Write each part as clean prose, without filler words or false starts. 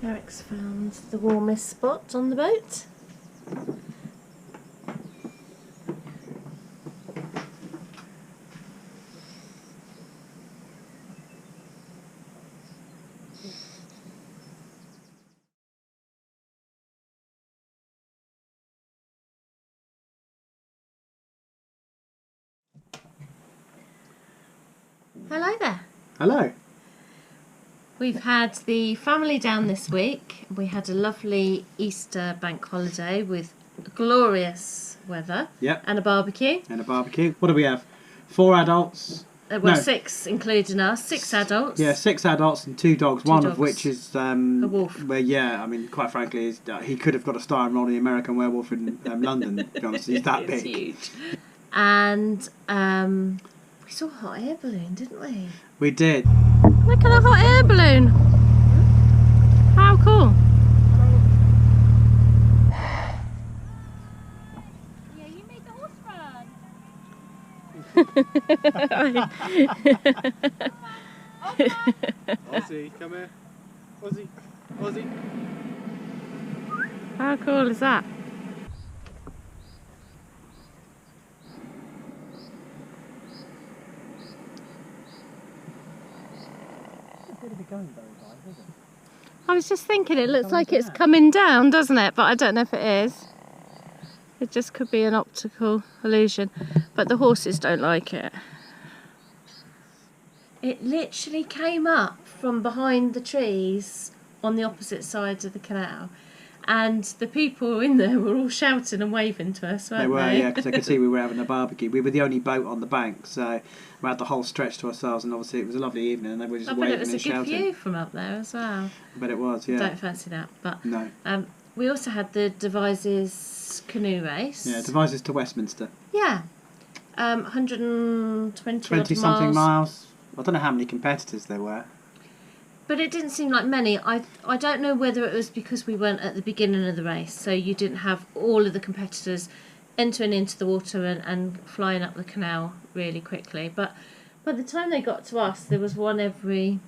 Eric's found the warmest spot on the boat. Hello there. Hello. We've had the family down this week. We had a lovely Easter bank holiday with glorious weather. Yep. And a barbecue. And a barbecue. What do we have? 4 adults. Well, No. 6 including us. 6 adults. Yeah, 6 adults and 2 dogs. Two one dogs. of which is A wolf. Well, yeah, I mean, quite frankly, he could have got a starring role in the American Werewolf in London. To be honest, he's that It's big. huge. And we saw a hot air balloon, didn't we? We did. Look at the hot air balloon. How cool. Yeah, you made the horse run. Ozzy, come here. Ozzy. Ozzy. How cool is that? I was just thinking it looks like it's coming down, doesn't it? But I don't know if it is. It just could be an optical illusion. But the horses don't like it. It literally came up from behind the trees on the opposite side of the canal. And the people in there were all shouting and waving to us, weren't they? They were, yeah, because they could see we were having a barbecue. We were the only boat on the bank, so we had the whole stretch to ourselves, and obviously it was a lovely evening, and they were just I bet waving it was a and good shouting. view from up there as well. I bet it was, yeah. Don't fancy that, but No. we also had the Devizes canoe race. Yeah, Devizes to Westminster. Yeah, 120 20 odd something miles. miles. I don't know how many competitors there were. But it didn't seem like many. I don't know whether it was because we weren't at the beginning of the race, so you didn't have all of the competitors entering into the water and flying up the canal really quickly. But by the time they got to us, there was one every,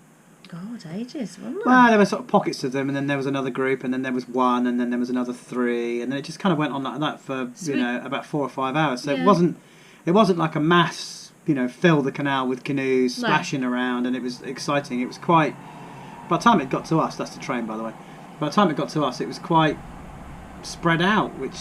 God, ages, wasn't there? Well, there were sort of pockets of them, and then there was another group, and then there was one, and then there was another 3, and then it just kind of went on like that for about 4 or 5 hours. So Yeah. it wasn't like a mass, fill the canal with canoes No. splashing around, and it was exciting. It was quite. By the time it got to us, that's the train, by the way. By the time it got to us, it was quite spread out, which.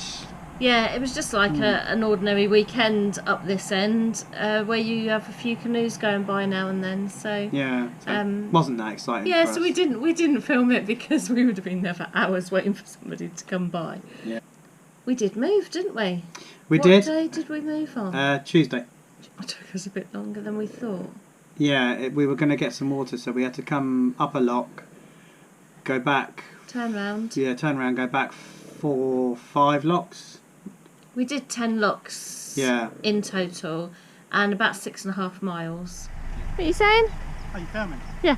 Yeah, it was just like an ordinary weekend up this end, where you have a few canoes going by now and then. So Yeah, so it wasn't that exciting. yeah, for so us. we didn't film it because we would have been there for hours waiting for somebody to come by. Yeah. We did move, didn't we? We What did. day did we move on? Tuesday. It took us a bit longer than we thought. Yeah, we were going to get some water, so we had to come up a lock, go back. Turn round. Yeah, turn around, go back 4, 5 locks. We did 10 locks Yeah. in total and about 6.5 miles. What are you saying? Are you filming? Yeah.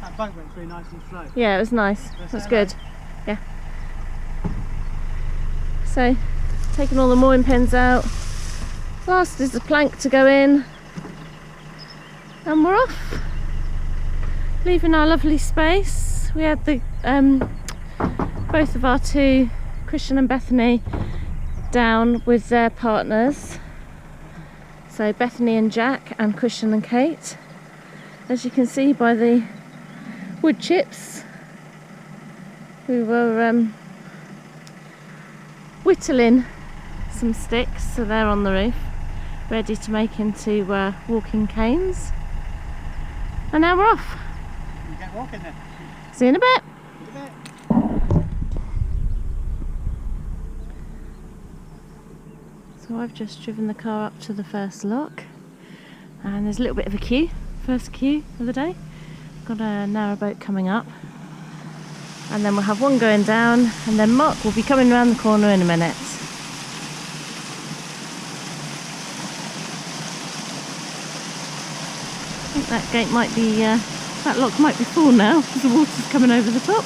That boat went through nice and slow. Yeah, it was nice. Let's That's say good. Yeah. So, taking all the mooring pins out. Last is the plank to go in. And we're off. Leaving our lovely space. We had the both of our 2, Christian and Bethany, down with their partners. So Bethany and Jack and Christian and Kate. As you can see by the wood chips, we were whittling some sticks, so they're on the roof, ready to make into walking canes. And now we're off. You get walking then. See you in a bit. So I've just driven the car up to the first lock, and there's a little bit of a queue, first queue of the day. Got a narrowboat coming up, and then we'll have one going down, and then Mark will be coming around the corner in a minute. I think that gate might be, that lock might be full now because the water's coming over the top.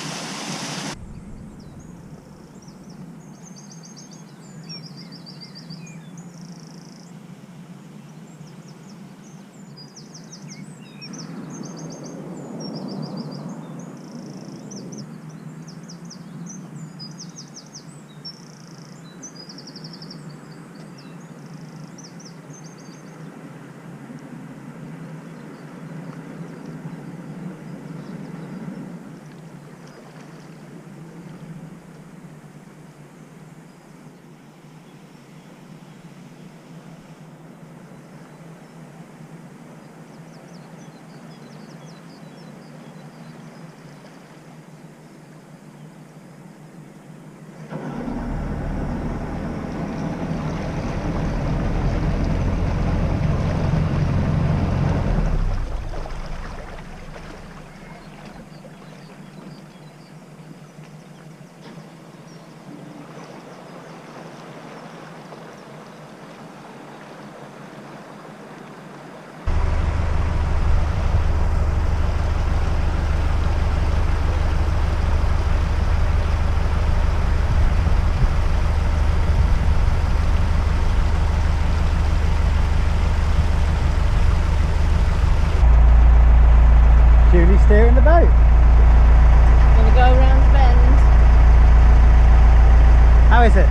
is it?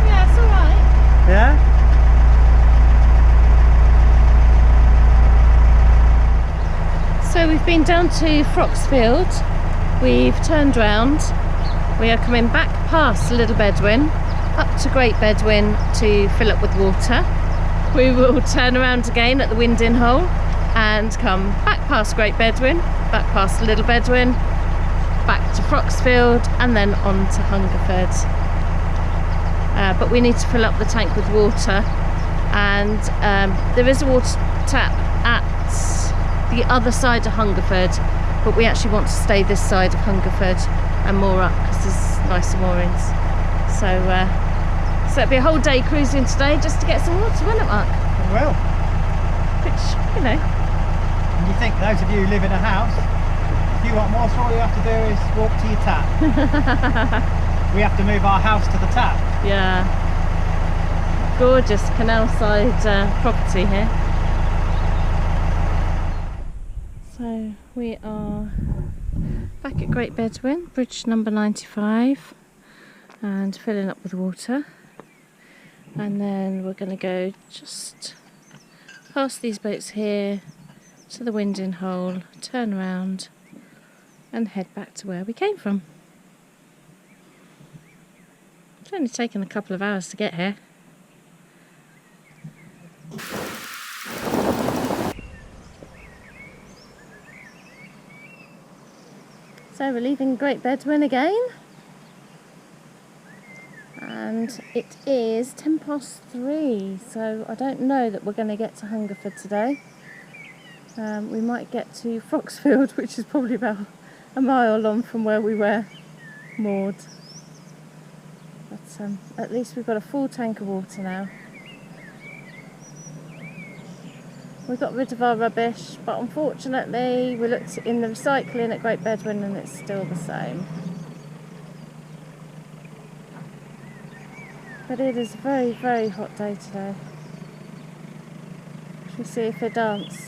Yeah, it's alright. Yeah? So we've been down to FroxFields, we've turned round, we are coming back past Little Bedwyn, up to Great Bedwyn to fill up with water. We will turn around again at the winding hole and come back past Great Bedwyn, back past Little Bedwyn, back to FroxField and then on to Hungerford. But we need to fill up the tank with water, and there is a water tap at the other side of Hungerford, but we actually want to stay this side of Hungerford and moor up because there's nicer moorings. So it'll be a whole day cruising today just to get some water, won't it, Mark? Well. Which, you know. And you think those of you who live in a house, if you want water, all you have to do is walk to your tap. We have to move our house to the tap. Yeah. Gorgeous canal side property here. So we are back at Great Bedwyn, bridge number 95, and filling up with water. And then we're going to go just past these boats here to the winding hole, turn around and head back to where we came from. It's only taken a couple of hours to get here. So we're leaving Great Bedwyn again, and it is 3:10, so I don't know that we're going to get to Hungerford today. We might get to FroxField, which is probably about a mile on from where we were moored. But at least we've got a full tank of water now. We got rid of our rubbish, but unfortunately we looked in the recycling at Great Bedwyn and it's still the same. But it is a very, very hot day today. Shall we see if they dance?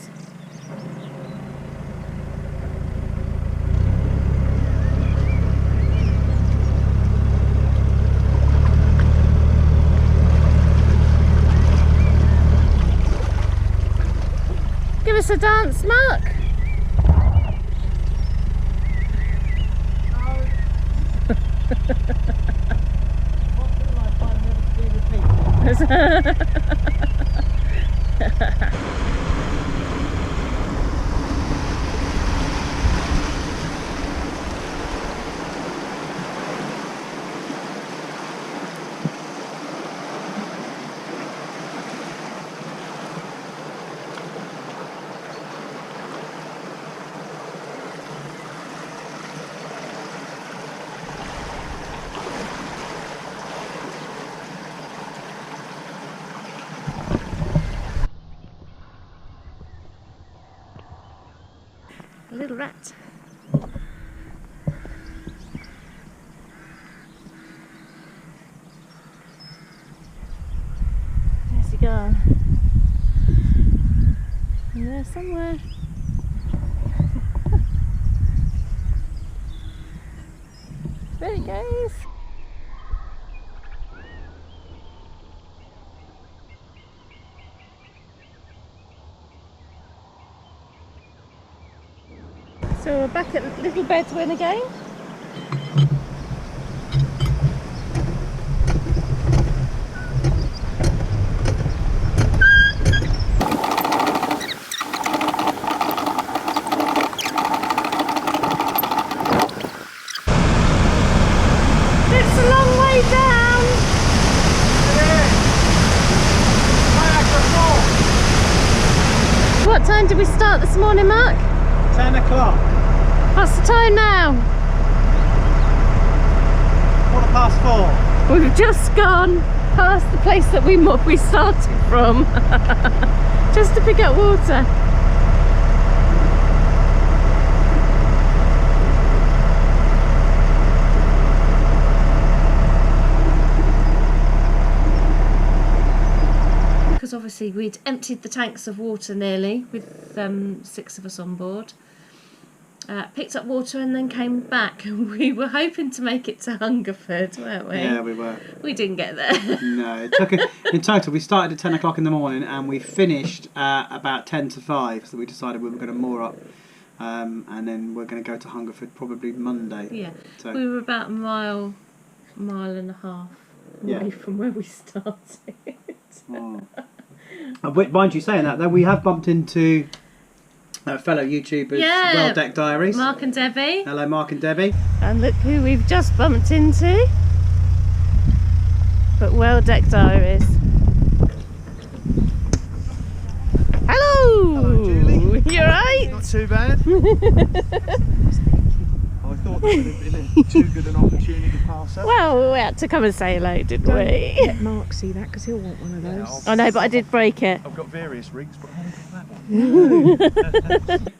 Give us a dance, Mark. A little rat. Where's he gone? In there somewhere. There he goes. So we're back at Little Bedwyn again. It's a long way down. What time did we start this morning, Mark? 10 o'clock. What's the time now? 4:15. We've just gone past the place that we started from, just to pick up water. Because obviously we'd emptied the tanks of water nearly, with 6 of us on board. picked up water and then came back. We were hoping to make it to Hungerford, weren't we? Yeah, we were. We didn't get there. No, it took in total. We started at 10 o'clock in the morning and we finished at about 10 to 5. So we decided we were going to moor up, and then we're going to go to Hungerford probably Monday. Yeah, So we were about a mile and a half away from where we started. oh. Mind you saying that though, we have bumped into fellow YouTubers, Well Deck Diaries. Mark and Debbie. Hello, Mark and Debbie. And look who we've just bumped into. But Well Deck Diaries. Hello! Hello, Julie. You alright? Not too bad. I thought that would have been too good an opportunity to pass up. Well, we had to come and say hello, didn't we? Let Mark see that because he'll want one of those. I know, but I did break it. I've got various rigs, but I haven't got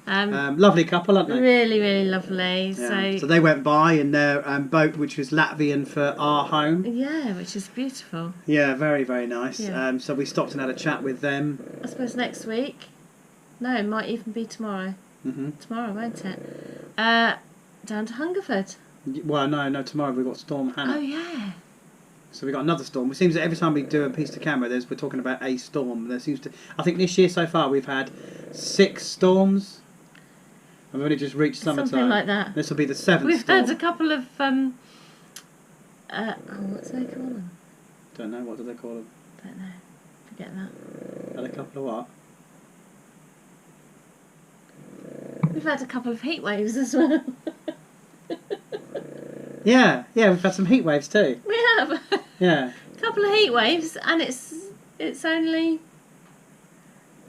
that one. Lovely couple, aren't they? Really, really lovely. Yeah. So they went by in their boat, which was Latvian for our home. Yeah, which is beautiful. Yeah, very, very nice. Yeah. So we stopped and had a chat with them. I suppose next week. No, it might even be tomorrow. Mm-hmm. Tomorrow, won't it? Down to Hungerford. Well, no, tomorrow we've got Storm Hannah. Oh, yeah. So we've got another storm. It seems that every time we do a piece to camera, we're talking about a storm. There seems to. I think this year so far we've had 6 storms. We've only just reached summertime. Something like that. This will be the 7th We've storm. had a couple of what do they call them? Don't know, what do they call them? Don't know. Forget that. Had a couple of what? We've had a couple of heat waves as well. Yeah, we've had some heat waves too. We have. Yeah. A couple of heat waves, and it's only.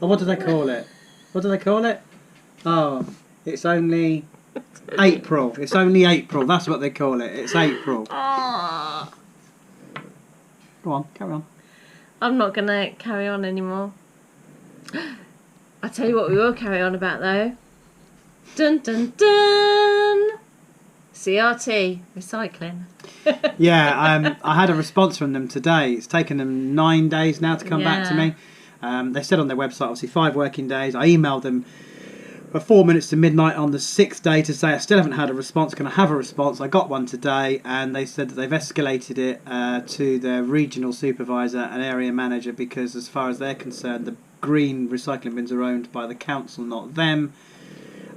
Oh, what do they call it? What do they call it? Oh, it's only April. It's only April. That's what they call it. It's April. Oh, Go on, carry on. I'm not gonna carry on anymore. I'll tell you what we will carry on about though. Dun dun dun. CRT recycling. Yeah, I had a response from them today. It's taken them 9 days now to come back to me. They said on their website, obviously 5 working days. I emailed them at 4 minutes to midnight on the 6th day to say I still haven't had a response. Can I have a response? I got one today, and they said that they've escalated it to their regional supervisor and area manager because, as far as they're concerned, the green recycling bins are owned by the council, not them.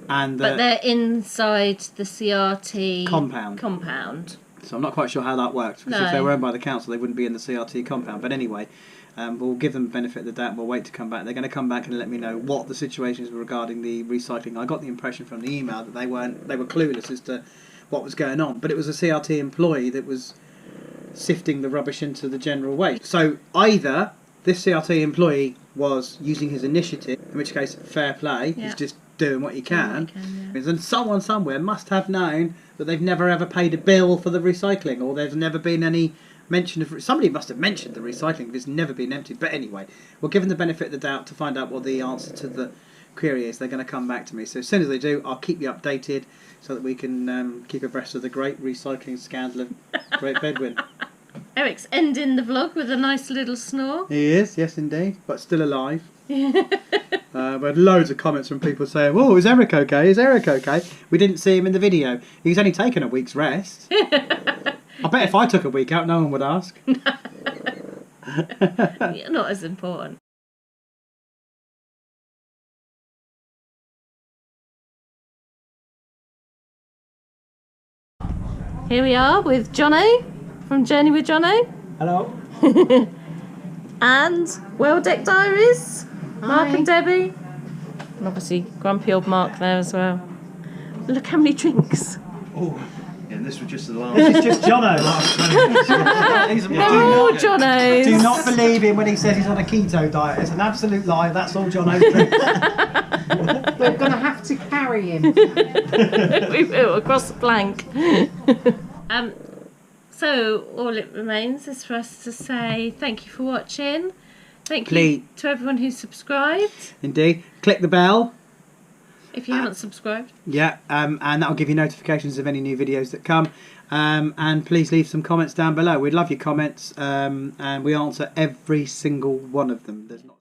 And But they're inside the CRT compound. So I'm not quite sure how that works, because if they were owned by the council, they wouldn't be in the CRT compound. But anyway, we'll give them the benefit of the doubt. We'll wait to come back. They're going to come back and let me know what the situation is regarding the recycling. I got the impression from the email that they were clueless as to what was going on. But it was a CRT employee that was sifting the rubbish into the general waste. So either this CRT employee was using his initiative, in which case fair play, he's just doing what he can, and someone somewhere must have known that they've never ever paid a bill for the recycling, or there's never been any mention of. Somebody must have mentioned the recycling if it's never been emptied. But anyway, we'll give them the benefit of the doubt to find out what the answer to the query is. They're going to come back to me, so as soon as they do, I'll keep you updated so that we can keep abreast of the great recycling scandal of Great Bedwyn. Eric's ending the vlog with a nice little snore. He is, yes indeed, but still alive. We had loads of comments from people saying, "Oh, is Eric okay? Is Eric okay?" We didn't see him in the video. He's only taken a week's rest. I bet if I took a week out, no one would ask. You're not as important. Here we are with Jono from Journey with Jono. Hello. And Well Deck Diaries. Mark and Debbie. And obviously grumpy old Mark there as well. Look how many drinks. Oh, yeah, and this was just the last. This is just Jono. They're all Jonos. Do not believe him when he says he's on a keto diet. It's an absolute lie. That's all Jono drinks. We're going to have to carry him. We will, across the plank. So all it remains is for us to say thank you for watching. Thank you to everyone who's subscribed. Indeed. Click the bell. If you haven't subscribed. Yeah, and that'll give you notifications of any new videos that come. And please leave some comments down below. We'd love your comments, and we answer every single one of them. There's not